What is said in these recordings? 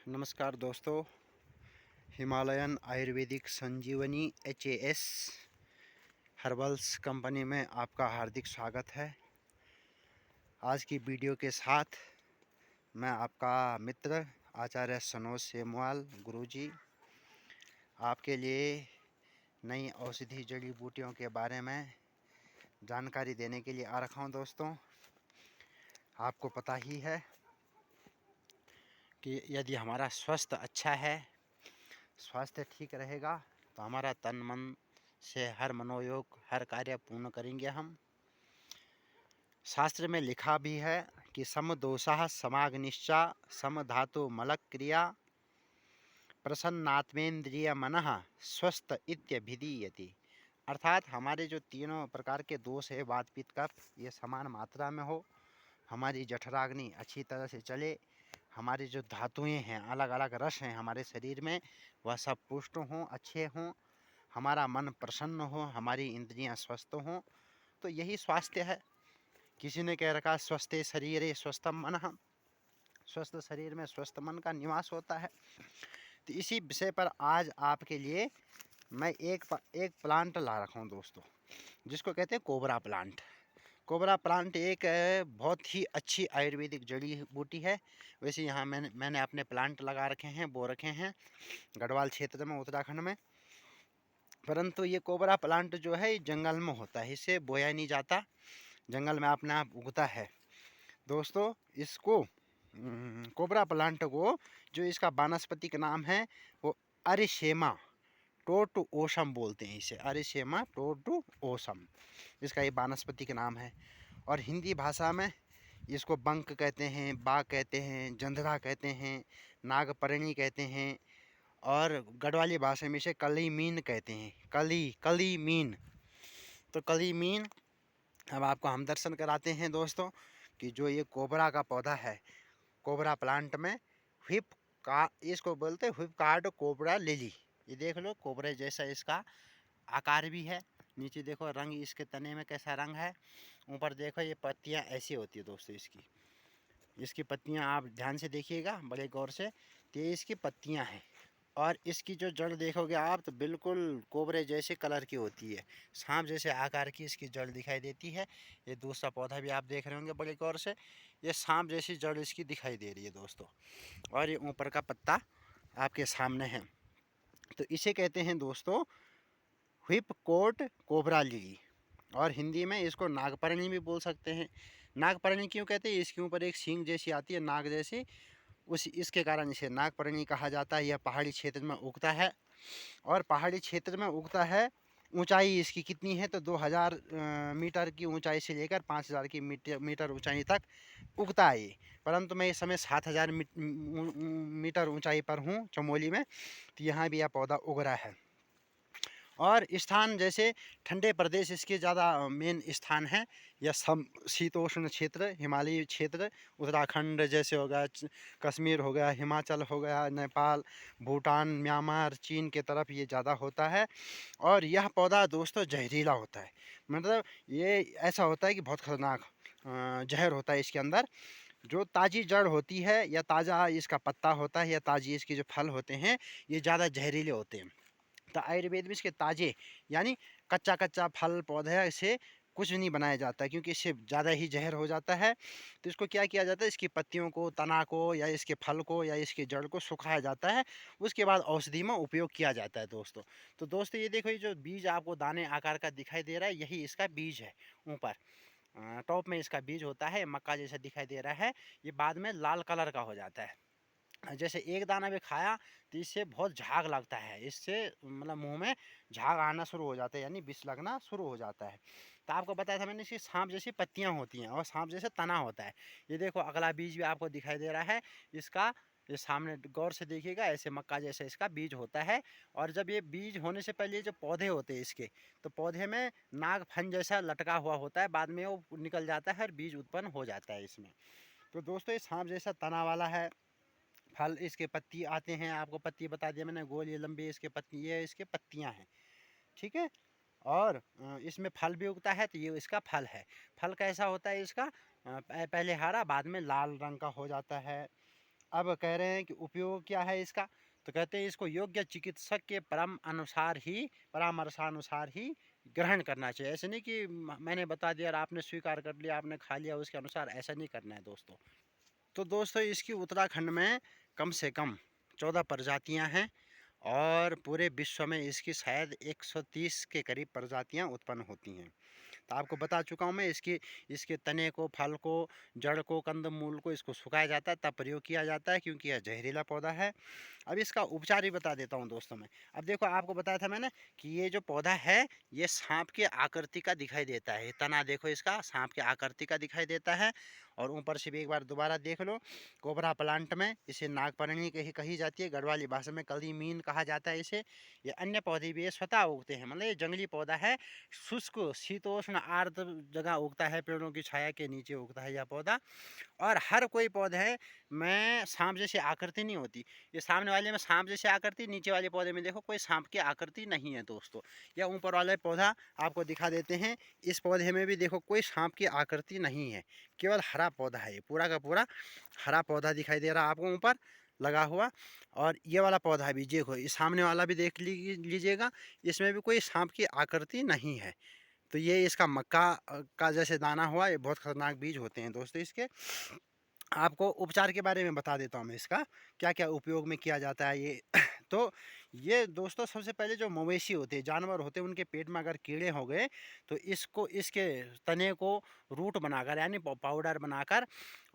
नमस्कार दोस्तों, Himalayan Ayurvedic Sanjeevani HAS Herbals company में आपका हार्दिक स्वागत है। आज की वीडियो के साथ मैं आपका मित्र आचार्य सनोज सेमवाल गुरुजी आपके लिए नई औषधि जड़ी बूटियों के बारे में जानकारी देने के लिए आ रखा हूँ। दोस्तों, आपको पता ही है कि यदि हमारा स्वास्थ्य अच्छा है, स्वास्थ्य ठीक रहेगा तो हमारा तन मन से हर मनोयोग हर कार्य पूर्ण करेंगे हम। शास्त्र में लिखा भी है कि समदोषः समाग्निश्चा समधातु मलक क्रिया प्रसन्नात्मेन्द्रिय मनः स्वस्थ इत्यभिधीयते। अर्थात हमारे जो तीनों प्रकार के दोष है, वात पित्त कफ, ये समान मात्रा में हो, हमारी जठराग्नि अच्छी तरह से चले, हमारी जो धातुएं हैं, अलग अलग रस हैं हमारे शरीर में, वह सब पुष्ट हों, अच्छे हों, हमारा मन प्रसन्न हो, हमारी इंद्रियां स्वस्थ हों, तो यही स्वास्थ्य है। किसी ने कह रखा स्वस्थ शरीरे स्वस्थ मन, स्वस्थ शरीर में स्वस्थ मन का निवास होता है। तो इसी विषय पर आज आपके लिए मैं एक प्लांट ला रखा हूँ दोस्तों, जिसको कहते हैं कोबरा प्लांट। कोबरा प्लांट एक बहुत ही अच्छी आयुर्वेदिक जड़ी बूटी है। वैसे यहाँ मैंने अपने प्लांट लगा रखे हैं, बो रखे हैं गढ़वाल क्षेत्र में, उत्तराखंड में। परंतु ये कोबरा प्लांट जो है जंगल में होता है, इसे बोया नहीं जाता, जंगल में अपने आप उगता है। दोस्तों, इसको कोबरा प्लांट को जो इसका वानस्पतिक नाम है वो अरिसेमा टोटू ओसम बोलते हैं। इसे अरिसेमा टोटू ओसम इसका ये वानस्पतिक नाम है। और हिंदी भाषा में इसको बंक कहते हैं, बाग कहते हैं, जंधरा कहते हैं, नागपर्णी कहते हैं, और गढ़वाली भाषा में इसे कली मीन कहते हैं। कली मीन। तो कली मीन अब आपको हम दर्शन कराते हैं दोस्तों कि जो ये कोबरा का पौधा है, कोबरा प्लांट में इसको बोलते हैं व्हिप कार्ड कोबरा लिली। ये देख लो, कोबरे जैसा इसका आकार भी है। नीचे देखो रंग इसके तने में कैसा रंग है, ऊपर देखो ये पत्तियां ऐसी होती है दोस्तों। इसकी पत्तियां आप ध्यान से देखिएगा बड़े गौर से, तो ये इसकी पत्तियां हैं। और इसकी जो जड़ देखोगे आप तो बिल्कुल कोबरे जैसे कलर की होती है, सांप जैसे आकार की इसकी जड़ दिखाई देती है। ये दूसरा पौधा भी आप देख रहे होंगे बड़े गौर से, ये सांप जैसी जड़ इसकी दिखाई दे रही है दोस्तों। और ये ऊपर का पत्ता आपके सामने है। तो इसे कहते हैं दोस्तों व्हिप कोट कोबरा लिली, और हिंदी में इसको नागपर्णी भी बोल सकते हैं। नागपर्णी क्यों कहते हैं? इसके ऊपर एक सींग जैसी आती है, नाग जैसी, इसके कारण इसे नागपर्णी कहा जाता है। यह पहाड़ी क्षेत्र में उगता है, और पहाड़ी क्षेत्र में उगता है। ऊंचाई इसकी कितनी है तो 2000 मीटर की ऊंचाई से लेकर 5000 की मीटर ऊंचाई तक उगता है ये। परंतु मैं इस समय 7000 मीटर ऊंचाई पर हूँ चमोली में, तो यहाँ भी यह पौधा उग रहा है। और स्थान जैसे ठंडे प्रदेश इसके ज़्यादा मेन स्थान हैं, या शीतोष्ण क्षेत्र, हिमालयी क्षेत्र, उत्तराखंड जैसे हो गया, कश्मीर हो गया, हिमाचल हो गया, नेपाल, भूटान, म्यांमार, चीन के तरफ ये ज़्यादा होता है। और यह पौधा दोस्तों जहरीला होता है, मतलब ये ऐसा होता है कि बहुत खतरनाक जहर होता है इसके अंदर। जो ताज़ी जड़ होती है, या ताज़ा इसका पत्ता होता है, या ताज़ी इसके जो फल होते हैं, ये ज़्यादा जहरीले होते हैं। तो आयुर्वेद में इसके ताज़े यानी कच्चा फल पौधे से कुछ नहीं बनाया जाता, क्योंकि इससे ज़्यादा ही जहर हो जाता है। तो इसको क्या किया जाता है, इसकी पत्तियों को, तना को, या इसके फल को, या इसकी जड़ को सुखाया जाता है, उसके बाद औषधि में उपयोग किया जाता है दोस्तों। तो दोस्तों ये देखो, ये जो बीज आपको दाने आकार का दिखाई दे रहा है, यही इसका बीज है। ऊपर टॉप में इसका बीज होता है, मक्का जैसा दिखाई दे रहा है। ये बाद में लाल कलर का हो जाता है। जैसे एक दाना भी खाया तो इससे बहुत झाग लगता है, इससे मतलब मुंह में झाग आना शुरू हो जाता है, यानी विष लगना शुरू हो जाता है। तो आपको बताया था मैंने, इसकी सांप जैसी पत्तियां होती हैं और सांप जैसे तना होता है। ये देखो अगला बीज भी आपको दिखाई दे रहा है इसका, ये सामने गौर से देखिएगा, ऐसे मक्का जैसा इसका बीज होता है। और जब ये बीज होने से पहले जो पौधे होते हैं इसके, तो पौधे में नाग फन जैसा लटका हुआ होता है, बाद में वो निकल जाता है और बीज उत्पन्न हो जाता है इसमें। तो दोस्तों ये सांप जैसा तना वाला है। फल इसके पत्ती आते हैं, आपको पत्ती बता दिया मैंने, गोल ये लंबी इसके पत्ती, ये इसके पत्तियां हैं, ठीक है। और इसमें फल भी उगता है, तो ये इसका फल है। फल कैसा होता है इसका? पहले हरा, बाद में लाल रंग का हो जाता है। अब कह रहे हैं कि उपयोग क्या है इसका, तो कहते हैं इसको योग्य चिकित्सक के परामर्शानुसार ही ग्रहण करना चाहिए। ऐसे नहीं कि मैंने बता दिया और आपने स्वीकार कर लिया, आपने खा लिया उसके अनुसार, ऐसा नहीं करना है दोस्तों। तो दोस्तों इसकी उत्तराखंड में कम से कम 14 प्रजातियां हैं और पूरे विश्व में इसकी शायद 130 के करीब प्रजातियां उत्पन्न होती हैं। तो आपको बता चुका हूँ मैं, इसके तने को, फल को, जड़ को, कंद मूल को इसको सुखाया जाता है तब प्रयोग किया जाता है, क्योंकि यह जहरीला पौधा है। अब इसका उपचार भी बता देता हूँ दोस्तों मैं। अब देखो आपको बताया था मैंने कि ये जो पौधा है ये सांप की आकृति का दिखाई देता है। तना देखो इसका सांप की आकृति का दिखाई देता है। और ऊपर से भी एक बार दोबारा देख लो, कोबरा प्लांट में इसे नागपर्णी कही जाती है, गढ़वाली भाषा में कली मीन कहा जाता है इसे। ये अन्य पौधे भी ये स्वतः उगते हैं, मतलब ये जंगली पौधा है, शुष्क शीतोष्ण आर्द्र जगह उगता है, पेड़ों की छाया के नीचे उगता है यह पौधा। और हर कोई पौधे में सांप जैसी आकृति नहीं होती। ये सामने वाले में सांप जैसी आकृति, नीचे वाले पौधे में देखो कोई सांप की आकृति नहीं है दोस्तों। या ऊपर वाला पौधा आपको दिखा देते हैं, इस पौधे में भी देखो कोई सांप की आकृति नहीं है, केवल हरा पौधा है, पूरा का पूरा हरा पौधा दिखाई दे रहा है आपको ऊपर लगा हुआ। और ये वाला पौधा भी देखो, इस सामने वाला भी देख लीजिएगा, इसमें भी कोई सांप की आकृति नहीं है। तो ये इसका मक्का का जैसे दाना हुआ, ये बहुत खतरनाक बीज होते हैं दोस्तों इसके। आपको उपचार के बारे में बता देता हूँ मैं, इसका क्या क्या उपयोग में किया जाता है ये। तो ये दोस्तों सबसे पहले जो मवेशी होते हैं, जानवर होते हैं, उनके पेट में अगर कीड़े हो गए तो इसको, इसके तने को रूट बनाकर यानी पाउडर बनाकर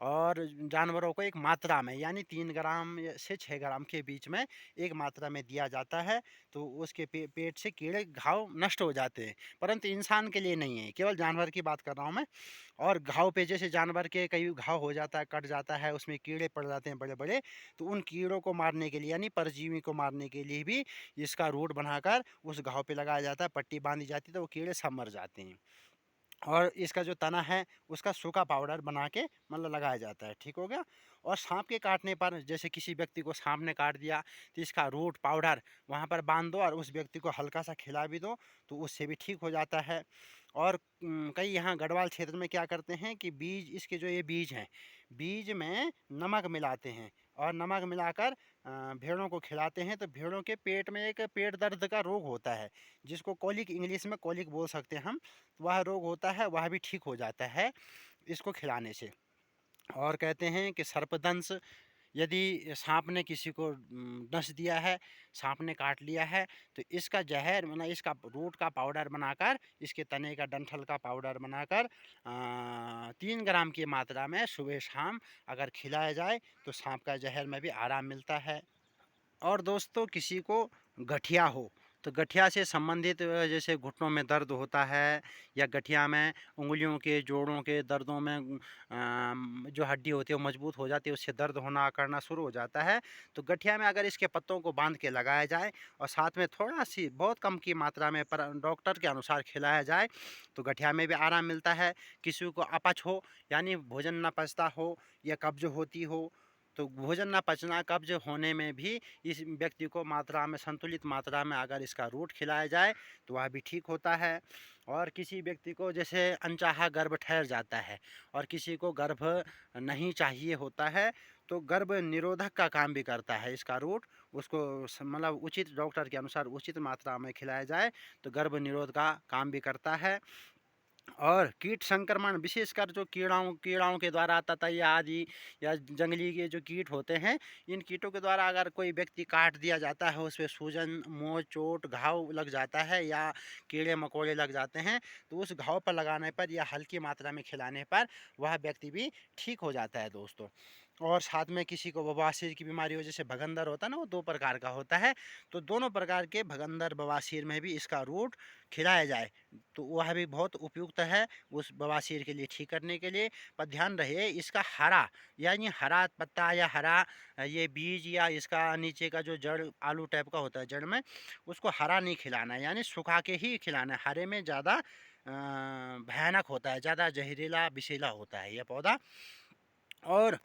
और जानवरों को एक मात्रा में यानी 3 ग्राम से 6 ग्राम के बीच में एक मात्रा में दिया जाता है। तो उसके पेट से कीड़े घाव नष्ट हो जाते हैं। परंतु इंसान के लिए नहीं है, केवल जानवर की बात कर रहा हूँ मैं। और घाव पे जैसे जानवर के कई घाव हो जाता है, कट जाता है, उसमें कीड़े पड़ जाते हैं बड़े बड़े, तो उन कीड़ों को मारने के लिए यानी परजीवी को मारने के लिए भी इसका रूट बनाकर उस घाव पे लगाया जाता है, पट्टी बांधी जाती है, तो वो कीड़े सब मर जाते हैं। और इसका जो तना है उसका सूखा पाउडर बना के मतलब लगाया जाता है। ठीक हो गया। और सांप के काटने पर, जैसे किसी व्यक्ति को सांप ने काट दिया तो इसका रूट पाउडर वहाँ पर बांध दो और उस व्यक्ति को हल्का सा खिला भी दो, तो उससे भी ठीक हो जाता है। और कई यहाँ गढ़वाल क्षेत्र में क्या करते हैं कि बीज, इसके जो ये बीज हैं, बीज में नमक मिलाते हैं और नमक मिलाकर भेड़ों को खिलाते हैं। तो भेड़ों के पेट में एक पेट दर्द का रोग होता है, जिसको कोलिक, इंग्लिश में कोलिक बोल सकते हैं हम, तो वह रोग होता है, वह भी ठीक हो जाता है इसको खिलाने से। और कहते हैं कि सर्पदंश, यदि सांप ने किसी को डस दिया है, सांप ने काट लिया है, तो इसका जहर मतलब इसका रूट का पाउडर बनाकर, इसके तने का डंठल का पाउडर बनाकर 3 ग्राम की मात्रा में सुबह शाम अगर खिलाया जाए तो सांप का जहर में भी आराम मिलता है। और दोस्तों किसी को गठिया हो, तो गठिया से संबंधित जैसे घुटनों में दर्द होता है या गठिया में उंगलियों के जोड़ों के दर्दों में जो हड्डी होती है वो मजबूत हो जाती है, उससे दर्द होना करना शुरू हो जाता है। तो गठिया में अगर इसके पत्तों को बांध के लगाया जाए और साथ में थोड़ा सी बहुत कम की मात्रा में पर डॉक्टर के अनुसार खिलाया जाए तो गठिया में भी आराम मिलता है। किसी को अपच हो यानी भोजन न पचता हो या कब्ज होती हो, तो भोजन न पचना कब्ज होने में भी इस व्यक्ति को मात्रा में, संतुलित मात्रा में अगर इसका रूट खिलाया जाए तो वह भी ठीक होता है। और किसी व्यक्ति को जैसे अनचाहा गर्भ ठहर जाता है और किसी को गर्भ नहीं चाहिए होता है, तो गर्भ निरोधक का काम भी करता है इसका रूट। उसको मतलब उचित डॉक्टर के अनुसार उचित मात्रा में खिलाया जाए तो गर्भ निरोध का काम भी करता है। और कीट संक्रमण, विशेषकर जो कीड़ाओं के द्वारा ततैया आदि या जंगली के जो कीट होते हैं, इन कीटों के द्वारा अगर कोई व्यक्ति काट दिया जाता है, उस पर सूजन, मोच, चोट, घाव लग जाता है या कीड़े मकोड़े लग जाते हैं, तो उस घाव पर लगाने पर या हल्की मात्रा में खिलाने पर वह व्यक्ति भी ठीक हो जाता है दोस्तों। और साथ में किसी को बवासीर की बीमारी हो, जैसे भगंदर होता है ना, वो 2 प्रकार का होता है, तो दोनों प्रकार के भगंदर बवासीर में भी इसका रूट खिलाया जाए तो वह भी बहुत उपयुक्त है उस बवासीर के लिए ठीक करने के लिए। पर ध्यान रहे इसका हरा यानी हरा पत्ता या हरा ये बीज या इसका नीचे का जो जड़ आलू टाइप का होता है जड़ में, उसको हरा नहीं खिलाना है, यानी सुखा के ही खिलाना है। हरे में ज़्यादा भयानक होता है, ज़्यादा जहरीला विषैला होता है यह पौधा। और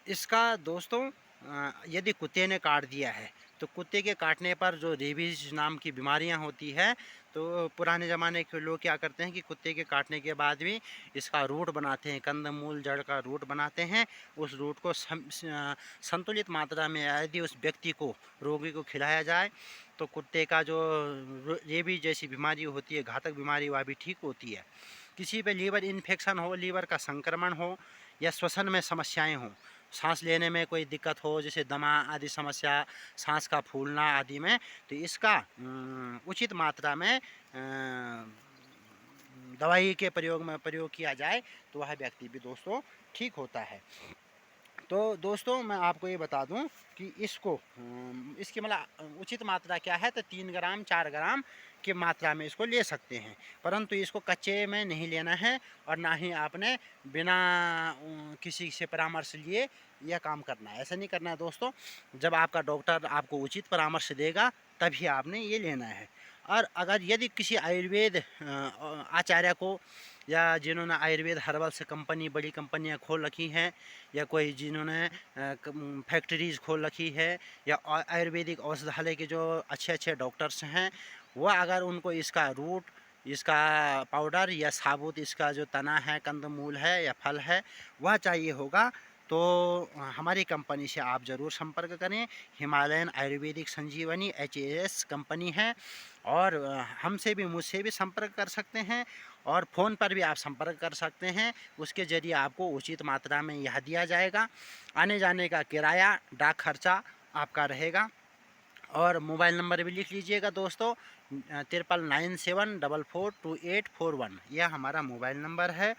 इसका दोस्तों यदि कुत्ते ने काट दिया है तो कुत्ते के काटने पर जो रेबीज नाम की बीमारियां होती है, तो पुराने ज़माने के लोग क्या करते हैं कि कुत्ते के काटने के बाद भी इसका रूट बनाते हैं, कंदमूल जड़ का रूट बनाते हैं। उस रूट को संतुलित मात्रा में यदि उस व्यक्ति को, रोगी को खिलाया जाए तो कुत्ते का जो रेबीज जैसी बीमारी होती है, घातक बीमारी, वह भी ठीक होती है। किसी पे लीवर इन्फेक्शन हो, लीवर का संक्रमण हो, या श्वसन में समस्याएं हों, सांस लेने में कोई दिक्कत हो, जैसे दमा आदि समस्या, सांस का फूलना आदि में, तो इसका उचित मात्रा में दवाई के प्रयोग किया जाए तो वह व्यक्ति भी दोस्तों ठीक होता है। तो दोस्तों मैं आपको ये बता दूं कि इसकी मतलब उचित मात्रा क्या है, तो 3 ग्राम 4 ग्राम की मात्रा में इसको ले सकते हैं, परंतु इसको कच्चे में नहीं लेना है और ना ही आपने बिना किसी से परामर्श लिए यह काम करना है। ऐसा नहीं करना है दोस्तों। जब आपका डॉक्टर आपको उचित परामर्श देगा तभी आपने ये लेना है। और अगर यदि किसी आयुर्वेद आचार्य को, या जिन्होंने आयुर्वेद हर्बल से बड़ी कंपनियां खोल रखी हैं, या कोई जिन्होंने फैक्ट्रीज़ खोल रखी है, या आयुर्वेदिक औषधालय के जो अच्छे अच्छे डॉक्टर्स हैं, वह अगर उनको इसका रूट, इसका पाउडर या साबुत इसका जो तना है, कंदमूल है या फल है, वह चाहिए होगा, तो हमारी कंपनी से आप ज़रूर संपर्क करें। हिमालयन आयुर्वेदिक संजीवनी HAS कंपनी है, और हमसे भी, मुझसे भी संपर्क कर सकते हैं, और फ़ोन पर भी आप संपर्क कर सकते हैं। उसके ज़रिए आपको उचित मात्रा में यह दिया जाएगा। आने जाने का किराया, डाक खर्चा आपका रहेगा। और मोबाइल नंबर भी लिख लीजिएगा दोस्तों, 9397442841, यह हमारा मोबाइल नंबर है।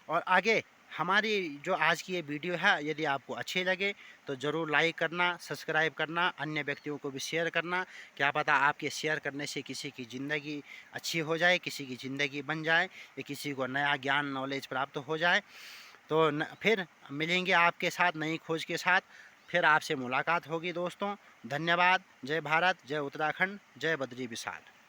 और आगे हमारी जो आज की ये वीडियो है, यदि आपको अच्छी लगे तो ज़रूर लाइक करना, सब्सक्राइब करना, अन्य व्यक्तियों को भी शेयर करना। क्या पता आपके शेयर करने से किसी की ज़िंदगी अच्छी हो जाए, किसी की ज़िंदगी बन जाए, या किसी को नया ज्ञान, नॉलेज प्राप्त हो जाए। तो फिर मिलेंगे आपके साथ नई खोज के साथ, फिर आपसे मुलाकात होगी दोस्तों। धन्यवाद। जय भारत, जय उत्तराखंड, जय बद्री विशाल।